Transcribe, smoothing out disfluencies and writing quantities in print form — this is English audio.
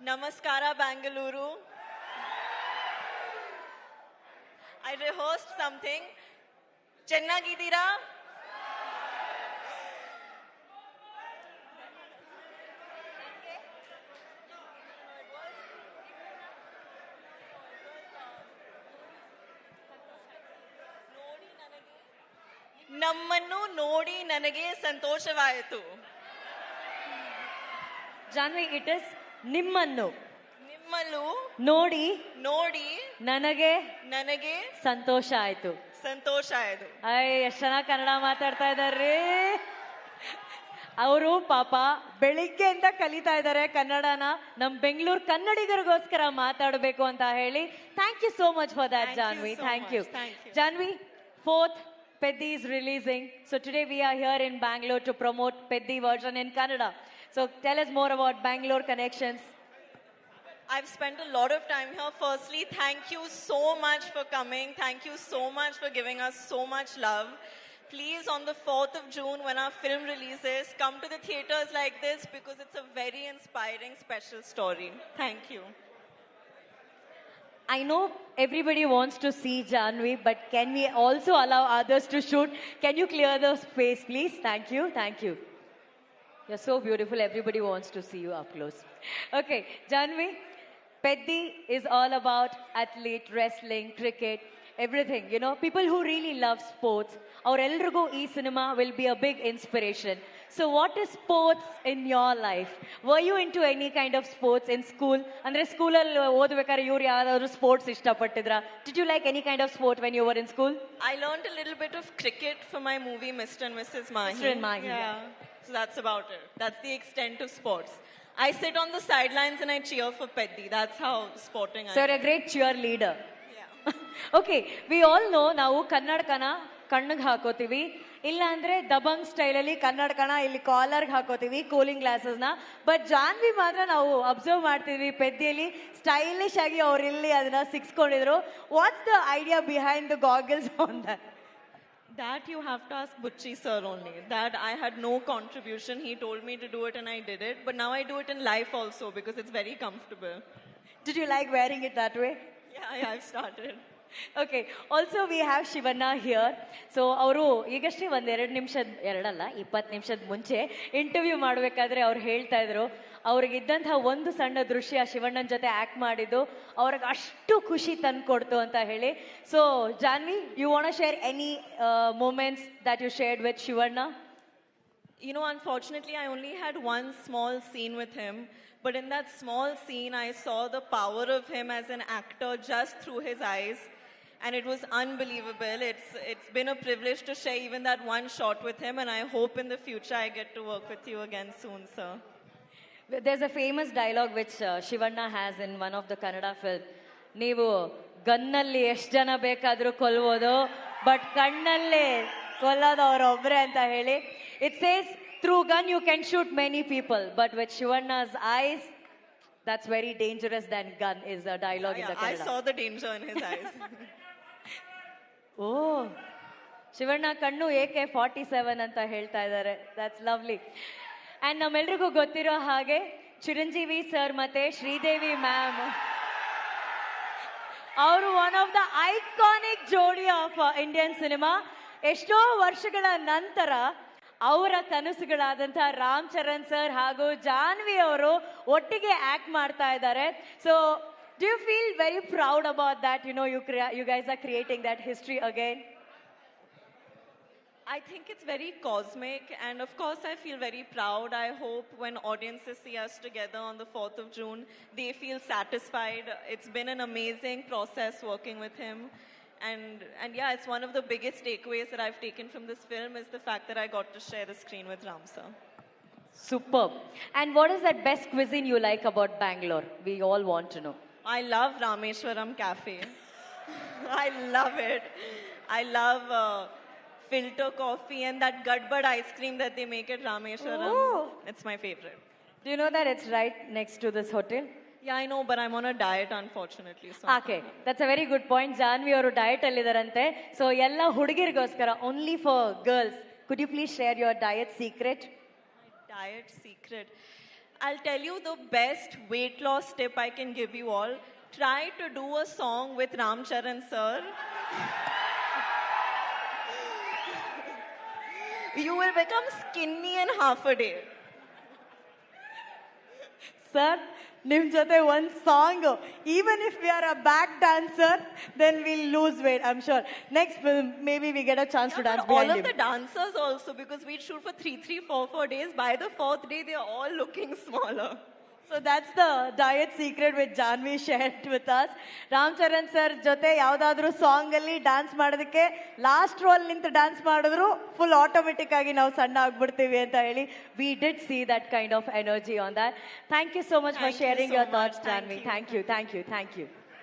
Namaskara, Bangalore. I rehearsed something. Chennagidira. ನಮ್ಮನ್ನು ನೋಡಿ ನನಗೆ ಸಂತೋಷವಾಯಿತು. ಜಾನ್ವಿ, ಇಟ್ ಇಸ್ ನಿಮ್ಮನ್ನು ನಿಮ್ಮಲ್ಲೂ ನೋಡಿ ನೋಡಿ ನನಗೆ ನನಗೆ ಸಂತೋಷ ಆಯ್ತು. ಸಂತೋಷ ಆಯ್ತು. ಎಷ್ಟ್ ಚೆನ್ನಾಗಿ ಕನ್ನಡ ಮಾತಾಡ್ತಾ ಇದಾರ್ರಿ. ಅವರು ಪಾಪ ಬೆಳಿಗ್ಗೆಯಿಂದ ಕಲಿತಾ ಇದ್ದಾರೆ ಕನ್ನಡನ. ನಮ್ ಬೆಂಗಳೂರು ಕನ್ನಡಿಗರಿಗೋಸ್ಕರ ಮಾತಾಡಬೇಕು ಅಂತ ಹೇಳಿ. Thank you so much for that, Janhvi. Thank you. Janhvi, 4th Peddi is releasing. So today we are here in Bangalore to promote Peddi version in Kannada. So tell us more about Bangalore connections. I've spent a lot of time here. Firstly, thank you so much for coming. Thank you so much for giving us so much love. Please, on the 4th of June, when our film releases, come to the theaters like this because it's a very inspiring, special story. Thank you. I know everybody wants to see Janvi, but can we also allow others to shoot? Can you clear the space, please? Thank you. Thank you. You're so beautiful. Everybody wants to see you up close. Okay, Janvi, Peddi is all about athlete, wrestling, cricket, everything. You know, people who really love sports. Our Elrugo cinema will be a big inspiration. So what is sports in your life? Were you into any kind of sports in school? Andre school alli odbekare iವರು ಯಾರಾದರೂ sports ಇಷ್ಟಪಟ್ಟಿದ್ರಾ? Did you like any kind of sport when you were in school? I learned a little bit of cricket for my movie Mr. and Mrs. Mahi. Mr. and Mahi. Yeah. So that's about it. That's the extent of sports. I sit on the sidelines and I cheer for Peddi. That's how sporting I am. So you're a great cheerleader. Yeah. Okay, we all know ನಾವು ಕನ್ನಡಕನ ಕಣ್ಣಿಗೆ ಹಾಕೋತೀವಿ, ಇಲ್ಲ ಅಂದ್ರೆ ದಬಂಗ್ ಸ್ಟೈಲಲ್ಲಿ ಕನ್ನಡಕನ ಇಲ್ಲಿ ಕಾಲರ್ಗೆ ಹಾಕೋತೀವಿ, cooling ಗ್ಲಾಸಸ್ನ. But Janhvi ಮಾತ್ರ ನಾವು observe ಮಾಡ್ತೀವಿ ಪೆದ್ದಿಯಲ್ಲಿ stylish ಆಗಿ ಅವ್ರು ಇಲ್ಲಿ ಅದನ್ನ ಸಿಕ್ಸ್ಕೊಂಡಿದ್ರು. What's the idea behind the goggles on that? That you have to ask Butchi sir only. That I had no contribution. He told me to do it and I did it. But now I do it in life also because it's very comfortable. Did you like wearing it that way? Yeah, I've started. Okay, also we have Shivanna here. So ಅವರು ಈಗಷ್ಟೇ ಒಂದು 20 ನಿಮಿಷದ ಮುಂಚೆ interview ಮಾಡಬೇಕಾದ್ರೆ ಅವ್ರು ಹೇಳ್ತಾ ಇದ್ರು ಅವ್ರಿಗಿದ್ದಂತಹ ಒಂದು ಸಣ್ಣ ದೃಶ್ಯ ಶಿವಣ್ಣನ ಜೊತೆ ಆಕ್ಟ್ ಮಾಡಿದ್ದು ಅವ್ರಿಗೆ ಅಷ್ಟು ಖುಷಿ ತಂದ್ಕೊಡ್ತು ಅಂತ ಹೇಳಿ. So Janhvi, you want to share any moments that you shared with Shivanna? You know, unfortunately, I only had one small scene with him. But in that small scene, I saw the power of him as an actor just through his eyes. And it was unbelievable. It's been a privilege to share even that one shot with him. And I hope in the future I get to work with you again soon, sir. There's a famous dialogue which Shivanna has in one of the Kannada film. ನೀವು ಗನ್ನಲ್ಲಿ ಎಷ್ಟು ಜನ ಬೇಕಾದರೂ ಕೊಲ್ಬೋದು, but ಕಣ್ಣಲ್ಲೇ ಕೊಲ್ಲೋದು ಅವರೊಬ್ಬರೇ ಅಂತ ಹೇಳಿ. It says through gun you can shoot many people, but with Shivanna's eyes, that's very dangerous than gun is a dialogue in the Kannada. I saw the danger in his eyes. Oh, Shivanna ಕಣ್ಣು AK-47 ಅಂತ ಹೇಳ್ತಾ ಇದ್ದಾರೆ. That's lovely. And ನಮ್ಮೆಲ್ರಿಗೂ ಗೊತ್ತಿರೋ ಹಾಗೆ Chiranjeevi sir ಮತ್ತೆ Sridevi ma'am ಅವರು one of the iconic ಜೋಡಿ of Indian cinema. ಎಷ್ಟೋ ವರ್ಷಗಳ ನಂತರ ಅವರ ಕನಸುಗಳಾದಂತಹ ರಾಮ್ ಚರಣ್ ಸರ್ ಹಾಗೂ ಜಾನ್ವಿ ಅವರು ಒಟ್ಟಿಗೆ ಆಕ್ಟ್ ಮಾಡ್ತಾ ಇದ್ದಾರೆ. So do you feel very proud about that? You know, you guys are creating that history again. I think it's very cosmic, and of course I feel very proud. I hope when audiences see us together on the 4th of June, they feel satisfied. It's been an amazing process working with him. And yeah, it's one of the biggest takeaways that I've taken from this film is the fact that I got to share the screen with Ram sir. Superb. And what is that best cuisine you like about Bangalore? We all want to know. I love Rameshwaram Cafe. I love it. I love filter coffee and that Gadbad ice cream that they make at Rameshwaram. Oh. It's my favorite. Do you know that it's right next to this hotel? Yeah, I know, but I'm on a diet, unfortunately. So. Okay, that's a very good point. Janvi ಅವರು diet ಅಲ್ಲಿದಾರಂತೆ. So ಎಲ್ಲ ಹುಡುಗಿರಿಗೋಸ್ಕರ, only for girls. Could you please share your diet secret? My diet secret. I'll tell you the best weight loss tip I can give you all. Try to do a song with Ram Charan sir. You will become skinny in half a day. Sir, nim jote one song. Even if we are a back dancer, then we'll lose weight, I'm sure. Next film, maybe we get a chance to dance But all behind of him. the dancers also, because we shoot for 4 days. By the 4th day, they are all looking smaller. So that's the diet secret which Janvi shared with us. Ram Charan sir jote ಯಾವ್ದಾದ್ರು song ಅಲ್ಲಿ dance ಮಾಡೋದಕ್ಕೆ last roll ನಿಂತು dance ಮಾಡಿದ್ರು full automatic ಆಗಿ ನಾವು ಸಣ್ಣ ಆಗ್ಬಿಡ್ತೀವಿ ಅಂತ ಹೇಳಿ we did see that kind of energy on that. Thank you so much for Thank you sharing so your thoughts, much. Thank Janvi. you. Thank you, thank you, thank you.